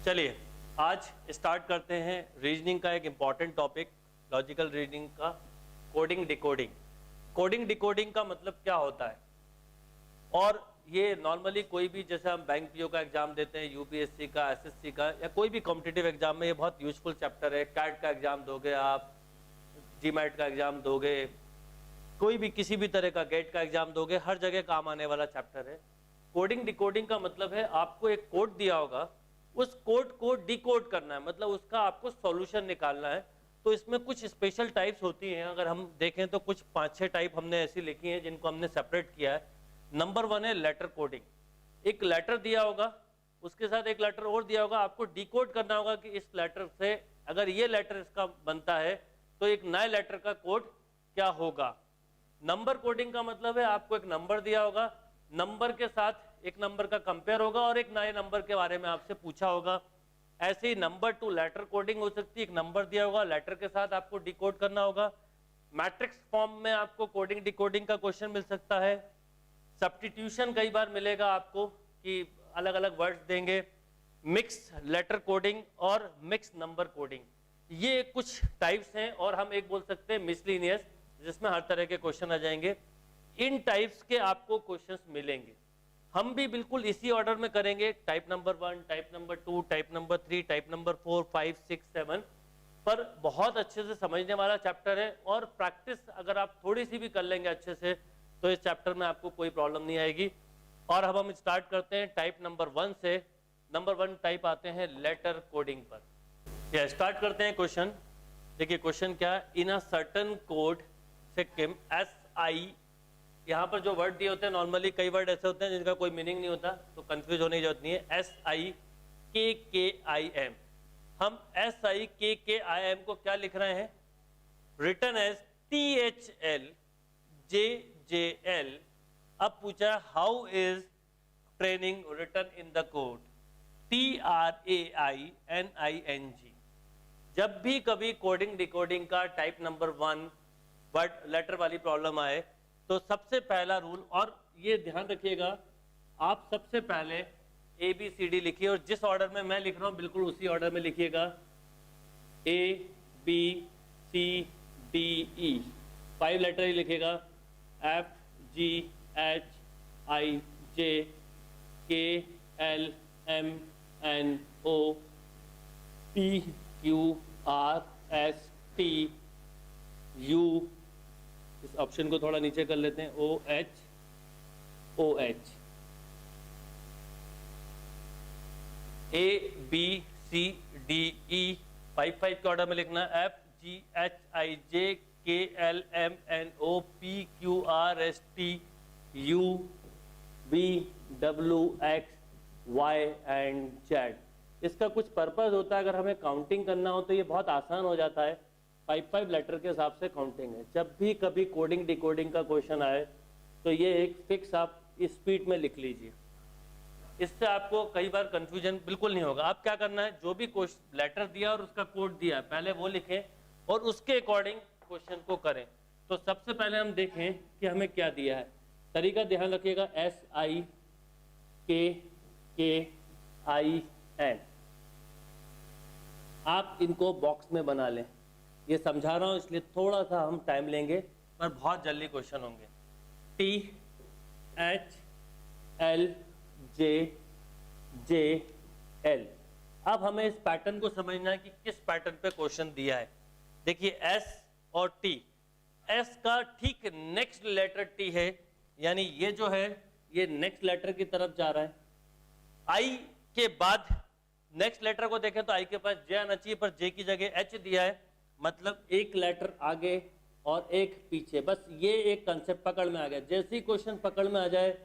चलिए आज स्टार्ट करते हैं रीजनिंग का एक इम्पॉर्टेंट टॉपिक, लॉजिकल रीजनिंग का कोडिंग डिकोडिंग। कोडिंग डिकोडिंग का मतलब क्या होता है, और ये नॉर्मली कोई भी, जैसे हम बैंक पीओ का एग्जाम देते हैं, यूपीएससी का, एसएससी का, या कोई भी कॉम्पिटिटिव एग्जाम में ये बहुत यूजफुल चैप्टर है। कैट का एग्जाम दोगे आप, जीमैट का एग्जाम दोगे, कोई भी किसी भी तरह का गेट का एग्जाम दोगे, हर जगह काम आने वाला चैप्टर है। कोडिंग डिकोडिंग का मतलब है आपको एक कोड दिया होगा, उस कोड को डिकोड करना है, मतलब उसका आपको सॉल्यूशन निकालना है। तो इसमें कुछ स्पेशल टाइप्स होती हैं, अगर हम देखें तो कुछ 5-6 टाइप हमने ऐसी लिखी हैं जिनको हमने सेपरेट किया है। नंबर 1 है लेटर कोडिंग। एक लेटर दिया होगा, उसके साथ एक लेटर और दिया होगा, आपको डिकोड करना होगा कि इस लेटर से अगर ये लेटर इसका बनता है तो एक नए लेटर का कोड क्या होगा। नंबर कोडिंग का मतलब है आपको एक नंबर दिया होगा, नंबर के साथ एक नंबर का कंपेयर होगा और एक नए नंबर के बारे में आपसे पूछा होगा। ऐसे ही नंबर 2 लेटर कोडिंग हो सकती है, एक नंबर दिया होगा, लेटर के साथ आपको डिकोड करना होगा। मैट्रिक्स फॉर्म में आपको कोडिंग डिकोडिंग का क्वेश्चन मिल सकता है। सब्स्टिट्यूशन कई बार मिलेगा आपको कि अलग अलग वर्ड्स देंगे। मिक्स लेटर कोडिंग और मिक्स नंबर कोडिंग, ये कुछ टाइप्स हैं। और हम एक बोल सकते हैं मिसलिनियस, जिसमें हर तरह के क्वेश्चन आ जाएंगे। इन टाइप्स के आपको क्वेश्चंस मिलेंगे। हम भी बिल्कुल इसी ऑर्डर में करेंगे, type number 1, type number 2, type number 3, type number 4, 5, 6, 7। पर बहुत अच्छे से समझने वाला चैप्टर है, और प्रैक्टिस अगर आप थोड़ी सी भी कर लेंगे अच्छे से तो इस चैप्टर में आपको कोई प्रॉब्लम नहीं आएगी। और अब हम स्टार्ट करते हैं टाइप नंबर 1 से। नंबर 1 टाइप आते हैं लेटर कोडिंग पर। या स्टार्ट करते हैं क्वेश्चन। देखिए क्वेश्चन क्या है, in a certain code Sikkim SI, यहाँ पर जो वर्ड दिए होते हैं, नॉर्मली कई वर्ड ऐसे होते हैं जिनका कोई मीनिंग नहीं होता, तो कंफ्यूज होने की जरूरत नहीं है। SIKKIM, हम SIKKIM को क्या लिख रहे हैं, रिटन एज THLJJL। अब पूछा how is training written in the code, TRAINING। जब भी कभी कोडिंग डिकोडिंग का टाइप नंबर 1 वर्ड लेटर वाली प्रॉब्लम आए तो सबसे पहला रूल, और ये ध्यान रखिएगा, आप सबसे पहले ABCD लिखिए, और जिस ऑर्डर में मैं लिख रहा हूं बिल्कुल उसी ऑर्डर में लिखिएगा। ABCDE 5 लेटर ही लिखिएगा, FGHIJKLMNOPQRSTU, इस ऑप्शन को थोड़ा नीचे कर लेते हैं, OH ABCDE 5 के ऑर्डर में लिखना, FGHIJKLMNOPQRSTU VWXY एंड Z। इसका कुछ पर्पज होता है, अगर हमें काउंटिंग करना हो तो ये बहुत आसान हो जाता है। 5 लेटर के हिसाब से काउंटिंग है। जब भी कभी कोडिंग डिकोडिंग का क्वेश्चन आए तो ये एक फिक्स आप स्पीड में लिख लीजिए, इससे आपको कई बार कंफ्यूजन बिल्कुल नहीं होगा। आप क्या करना है, जो भी लेटर दिया और उसका कोड दिया पहले वो लिखें और उसके अकॉर्डिंग क्वेश्चन को करें। तो सबसे पहले हम देखें कि हमें क्या दिया है। तरीका ध्यान रखिएगा, SIKKIM, आप इनको बॉक्स में बना लें। ये समझा रहा हूं इसलिए थोड़ा सा हम टाइम लेंगे, पर बहुत जल्दी क्वेश्चन होंगे। THLJJL। अब हमें इस पैटर्न को समझना है कि किस पैटर्न पे क्वेश्चन दिया है। देखिए S और T, S का ठीक नेक्स्ट लेटर T है, यानी ये जो है ये नेक्स्ट लेटर की तरफ जा रहा है। I के बाद नेक्स्ट लेटर को देखें तो I के पास J आना चाहिए, पर J की जगह H दिया है, मतलब एक लेटर आगे और एक पीछे। बस ये एक कंसेप्ट पकड़ में आ गया। जैसे ही क्वेश्चन पकड़ में आ जाए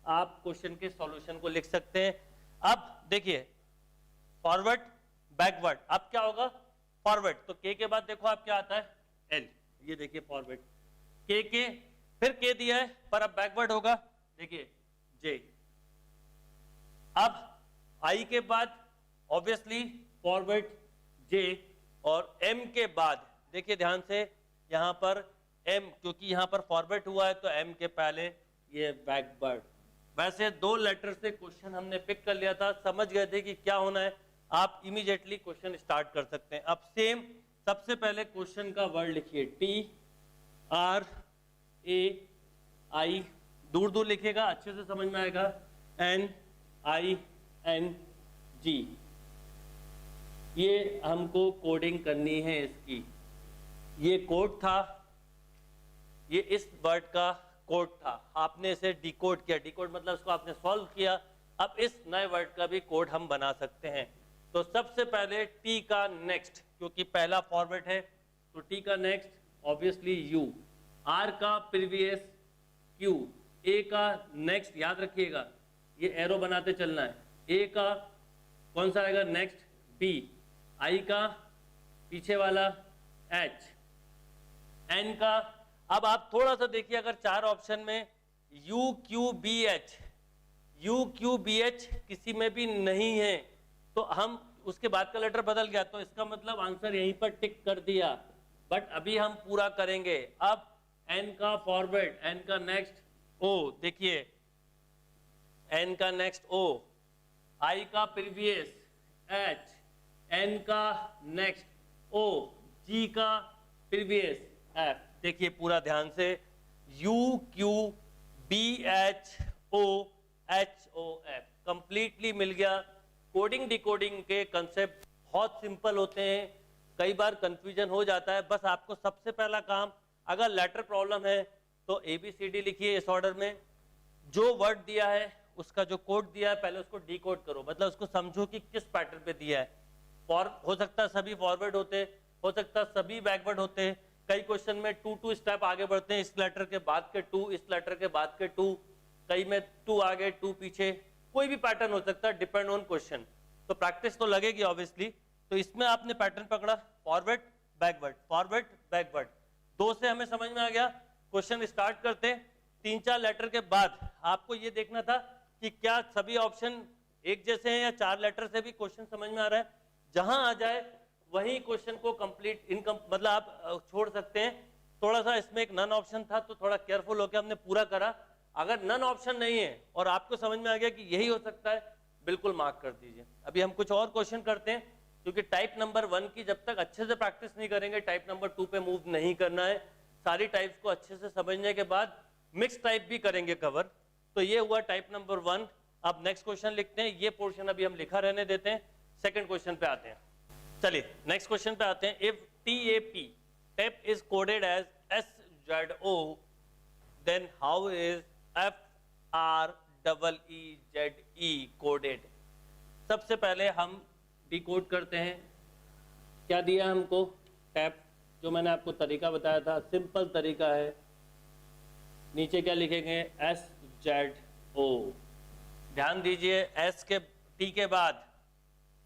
आप क्वेश्चन के सॉल्यूशन को लिख सकते हैं। अब देखिए फॉरवर्ड बैकवर्ड, अब क्या होगा, फॉरवर्ड तो K के बाद देखो आप क्या आता है, L। ये देखिए फॉरवर्ड K के, फिर K दिया है, पर अब बैकवर्ड होगा, देखिए J। अब I के बाद ऑब्वियसली फॉरवर्ड J, और M के बाद देखिए ध्यान से यहां पर M, क्योंकि यहां पर फॉरवर्ड हुआ है तो M के पहले ये बैकवर्ड। वैसे 2 लेटर से क्वेश्चन हमने पिक कर लिया था, समझ गए थे कि क्या होना है। आप इमीडिएटली क्वेश्चन स्टार्ट कर सकते हैं। अब सेम सबसे पहले क्वेश्चन का वर्ड लिखिए, TRAI, दूर दूर लिखिएगा, अच्छे से समझ में आएगा, NING। ये हमको कोडिंग करनी है इसकी। ये कोड था, ये इस वर्ड का कोड था, आपने इसे डिकोड किया, डिकोड मतलब इसको आपने सॉल्व किया। अब इस नए वर्ड का भी कोड हम बना सकते हैं। तो सबसे पहले टी का नेक्स्ट, क्योंकि पहला फॉर्मेट है, तो टी का नेक्स्ट ऑब्वियसली यू, आर का प्रीवियस क्यू, ए का नेक्स्ट, याद रखिएगा ये एरो बनाते चलना है, ए का कौन सा आएगा नेक्स्ट बी, आई का पीछे वाला एच, एन का, अब आप थोड़ा सा देखिए, अगर चार ऑप्शन में U Q B H, U Q B H किसी में भी नहीं है, तो हम उसके बाद का लेटर बदल गया, तो इसका मतलब आंसर यहीं पर टिक कर दिया। बट अभी हम पूरा करेंगे। अब एन का फॉरवर्ड, एन का नेक्स्ट ओ, देखिए एन का नेक्स्ट ओ, आई का प्रीवियस एच, एन का नेक्स्ट ओ, जी का प्रीवियस एफ। देखिए पूरा ध्यान से, U Q B H O H O F, completely मिल गया। कोडिंग डिकोडिंग के कंसेप्ट बहुत सिंपल होते हैं, कई बार कंफ्यूजन हो जाता है। बस आपको सबसे पहला काम, अगर लेटर प्रॉब्लम है तो ABCD लिखिए इस ऑर्डर में, जो वर्ड दिया है उसका जो कोड दिया है पहले उसको डिकोड करो, मतलब उसको समझो कि किस पैटर्न पे दिया है। हो सकता है सभी फॉरवर्ड होते, हो सकता है सभी बैकवर्ड होते, कई क्वेश्चन में 2 स्टेप आगे बढ़ते हैं, इस लेटर के बाद के 2, इस लेटर के बाद के 2, कई में 2 आगे 2 पीछे, कोई भी पैटर्न हो सकता है, डिपेंड ऑन क्वेश्चन। तो प्रैक्टिस तो लगेगी ऑब्वियसली। तो इसमें आपने पैटर्न पकड़ा, फॉरवर्ड बैकवर्ड, फॉरवर्ड बैकवर्ड, 2 से हमें समझ में आ गया। क्वेश्चन स्टार्ट करते हैं। 3-4 लेटर के बाद आपको ये देखना था कि क्या सभी ऑप्शन एक जैसे हैं या 4 लेटर से भी क्वेश्चन समझ में आ रहा है। जहां आ जाए वही क्वेश्चन को कंप्लीट मतलब आप छोड़ सकते हैं। थोड़ा सा इसमें एक नन ऑप्शन था, तो थोड़ा केयरफुल होकर हमने पूरा करा। अगर नन ऑप्शन नहीं है और आपको समझ में आ गया कि यही हो सकता है, बिल्कुल मार्क कर दीजिए। अभी हम कुछ और क्वेश्चन करते हैं, क्योंकि टाइप नंबर 1 की जब तक अच्छे से प्रैक्टिस नहीं करेंगे, टाइप नंबर 2 पे मूव नहीं करना है। सारी टाइप्स को अच्छे से समझने के बाद मिक्स टाइप भी करेंगे कवर। तो ये हुआ टाइप नंबर 1। अब नेक्स्ट क्वेश्चन लिखते हैं, ये पोर्शन अभी हम लिखा रहने देते हैं, सेकंड क्वेश्चन पे आते हैं। चलिए नेक्स्ट क्वेश्चन पे आते हैं। If TAP, tap is coded as SZO, then how is FREEZE coded? सबसे पहले हम डिकोड करते हैं। क्या दिया हमको? टैप, जो मैंने आपको तरीका बताया था, सिंपल तरीका है। नीचे क्या लिखेंगे? SZO। ध्यान दीजिए, S के T के बाद,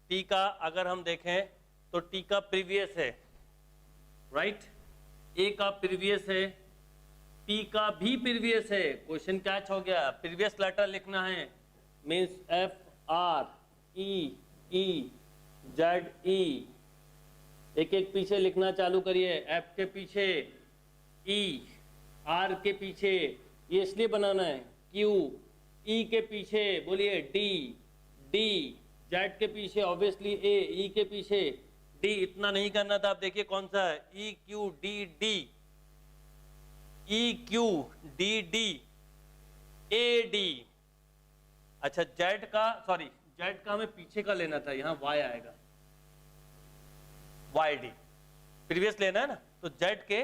T का अगर हम देखें तो T का प्रीवियस है, राइट, A का प्रीवियस है, P का भी प्रीवियस है। क्वेश्चन कैच हो गया, प्रीवियस लेटर लिखना है, मीन्स FREEZE। एक एक पीछे लिखना चालू करिए, F के पीछे E, R के पीछे, ये इसलिए बनाना है, Q, E के पीछे बोलिए D, Z के पीछे ऑब्वियसली A, E के पीछे D। इतना नहीं करना था। आप देखिए कौन सा है, EQDD, EQDD, AD। अच्छा Z का, सॉरी Z का हमें पीछे का लेना था, यहाँ Y आएगा, YD। प्रीवियस लेना है ना, तो Z के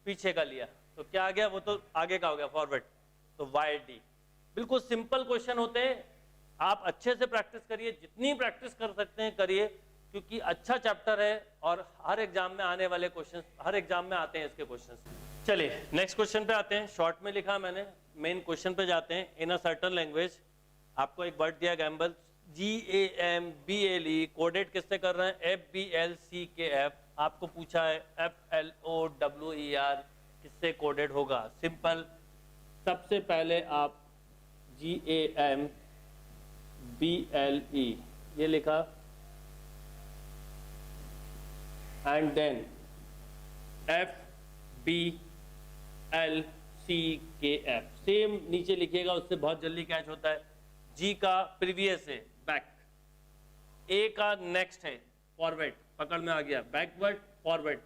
पीछे का लिया, तो क्या आ गया? वो तो आगे का हो गया, फॉरवर्ड, तो YD। बिल्कुल सिंपल क्वेश्चन होते हैं, आप अच्छे से प्रैक्टिस करिए, जितनी प्रैक्टिस कर सकते हैं करिए, क्योंकि अच्छा चैप्टर है और हर एग्जाम में आने वाले क्वेश्चन, हर एग्जाम में आते हैं इसके क्वेश्चन। चलिए नेक्स्ट क्वेश्चन पे आते हैं। शॉर्ट में लिखा मैंने, मेन क्वेश्चन पे जाते हैं। इन अ सर्टन लैंग्वेज, आपको एक वर्ड दिया गैम्बल, GAMBLE, कोडेड किससे कर रहे हैं? FBLCKF। आपको पूछा है FLOWER किससे कोडेड होगा? सिंपल, सबसे पहले आप GAMBLE ये लिखा, एंड देन FBLCKF, सेम नीचे लिखिएगा, उससे बहुत जल्दी कैच होता है। G का प्रीवियस है, बैक, ए का नेक्स्ट है फॉरवर्ड, पकड़ में आ गया, बैकवर्ड फॉरवर्ड।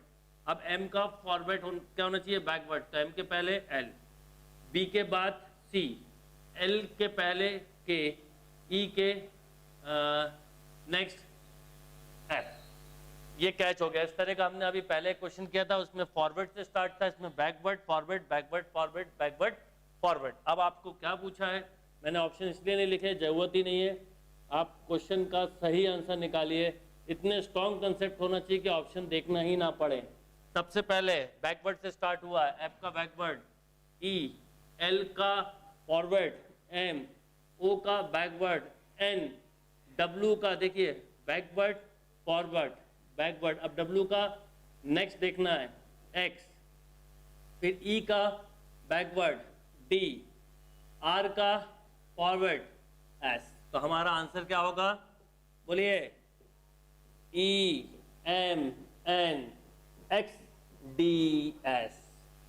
अब एम का फॉरवर्ड क्या होना चाहिए, बैकवर्ड, तो एम के पहले एल, बी के बाद सी, एल के पहले के, ई के नेक्स्ट एफ। ये कैच हो गया। इस तरह का हमने अभी पहले क्वेश्चन किया था, उसमें फॉरवर्ड से स्टार्ट था, इसमें backward forward backward forward backward forward. अब आपको क्या पूछा है, मैंने ऑप्शन इसलिए नहीं लिखे, जरूरत ही नहीं है, आप क्वेश्चन का सही आंसर निकालिए। इतने स्ट्रॉन्ग कंसेप्ट होना चाहिए कि ऑप्शन देखना ही ना पड़े। सबसे पहले बैकवर्ड से स्टार्ट हुआ, एफ का बैकवर्ड, ई, एल का फॉरवर्ड, एम, ओ का बैकवर्ड, एन, डब्ल्यू का देखिए बैकवर्ड फॉरवर्ड बैकवर्ड। अब डब्ल्यू का नेक्स्ट देखना है एक्स, फिर ई का बैकवर्ड डी, आर का फॉरवर्ड एस। तो हमारा आंसर क्या होगा, बोलिए, E M N X D S.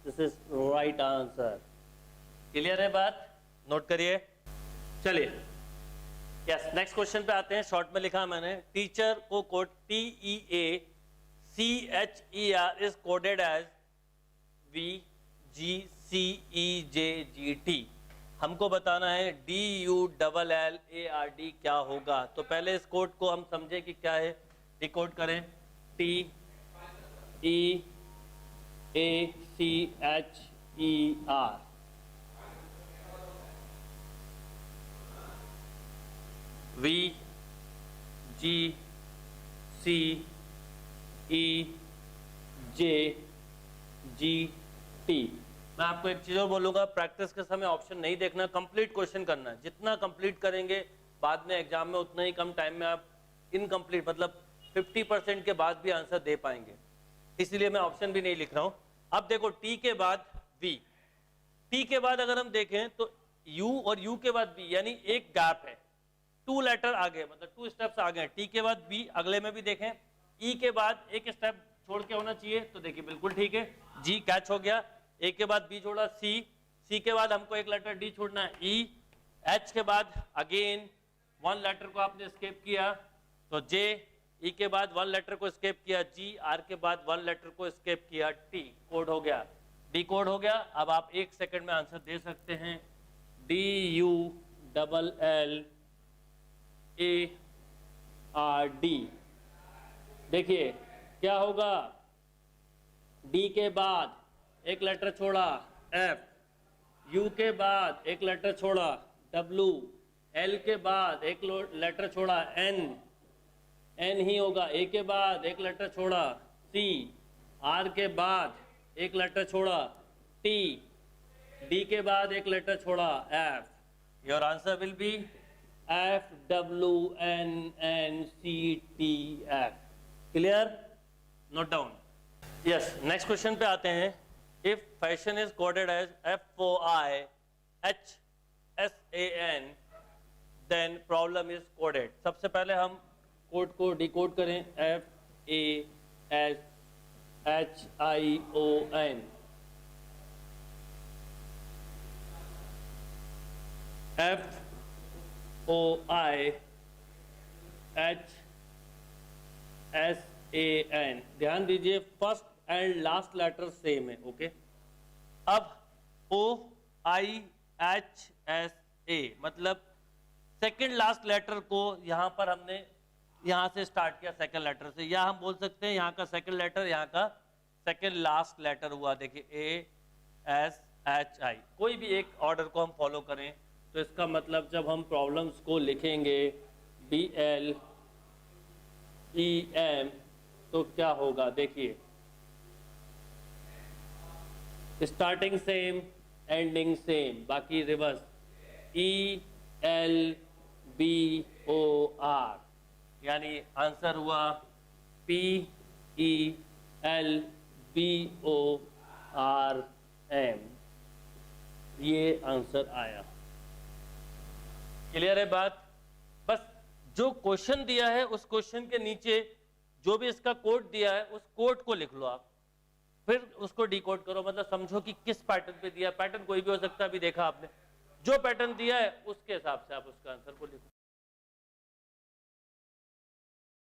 This is right answer. Clear है बात, नोट करिए। चलिए यस, नेक्स्ट क्वेश्चन पे आते हैं। शॉर्ट में लिखा मैंने, टीचर को code TEACHER is coded as VGCEJGT। हमको बताना है DULLARD क्या होगा। तो पहले इस कोड को हम समझे कि क्या है, डिकोड करें। TEACHER, VGCEJGT। मैं आपको एक चीज और बोलूंगा, प्रैक्टिस के समय ऑप्शन नहीं देखना, कंप्लीट क्वेश्चन करना है। जितना कंप्लीट करेंगे बाद में एग्जाम में, उतना ही कम टाइम में आप इनकम्प्लीट मतलब 50% के बाद भी आंसर दे पाएंगे। इसलिए मैं ऑप्शन भी नहीं लिख रहा हूं। अब देखो, टी के बाद वी, टी के बाद अगर हम देखें तो यू और यू के बाद बी, यानी एक गैप है, 2 लेटर आगे, मतलब 2 स्टेप्स आगे। टी के बाद बी, अगले में भी देखें ई के बाद एक स्टेप छोड़ के होना चाहिए, तो देखिए बिल्कुल ठीक है, जी कैच हो गया। ए के बाद बी छोड़ा, सी, सी के बाद हमको एक लेटर डी छोड़ना है, ई, एच के बाद अगेन 1 लेटर को आपने स्केप किया तो जे, ई के बाद 1 लेटर को स्केप किया जी, आर के बाद 1 लेटर को स्केप किया टी, कोड हो गया, डी कोड हो गया। अब आप 1 सेकंड में आंसर दे सकते हैं। DULLARD। देखिए क्या होगा, डी के बाद एक लेटर छोड़ा एफ, यू के बाद एक लेटर छोड़ा डब्ल्यू, एल के बाद एक लेटर छोड़ा एन, एन ही होगा, ए के बाद एक लेटर छोड़ा सी, आर के बाद एक लेटर छोड़ा टी, डी के बाद एक लेटर छोड़ा F. Your answer will be FWNNCTF। Clear, note down. Yes, next question पे आते हैं। If fashion is coded as FOIHSAN then problem is coded. सबसे पहले हम कोड को डिकोड करें, FASHION, FOIHSAN। ध्यान दीजिए, first and last letter same है, ओके। अब OIHSA मतलब सेकंड लास्ट लेटर को यहाँ पर हमने यहाँ से स्टार्ट किया, सेकंड लेटर से, या हम बोल सकते हैं यहाँ का सेकंड लेटर, यहाँ का सेकंड लास्ट लेटर हुआ। देखिए ASHI, कोई भी एक ऑर्डर को हम फॉलो करें तो इसका मतलब जब हम प्रॉब्लम्स को लिखेंगे DLEM तो क्या होगा, देखिए स्टार्टिंग सेम एंडिंग सेम, बाकी रिवर्स, ELBOR, यानी आंसर हुआ PELBORM। ये आंसर आया। क्लियर है बात। बस जो क्वेश्चन दिया है उस क्वेश्चन के नीचे जो भी इसका कोड दिया है उस कोड को लिख लो आप, फिर उसको डिकोड करो, मतलब समझो कि किस पैटर्न पे दिया। पैटर्न कोई भी हो सकता है, अभी देखा आपने, जो पैटर्न दिया है उसके हिसाब से आप उसका आंसर को लिखो।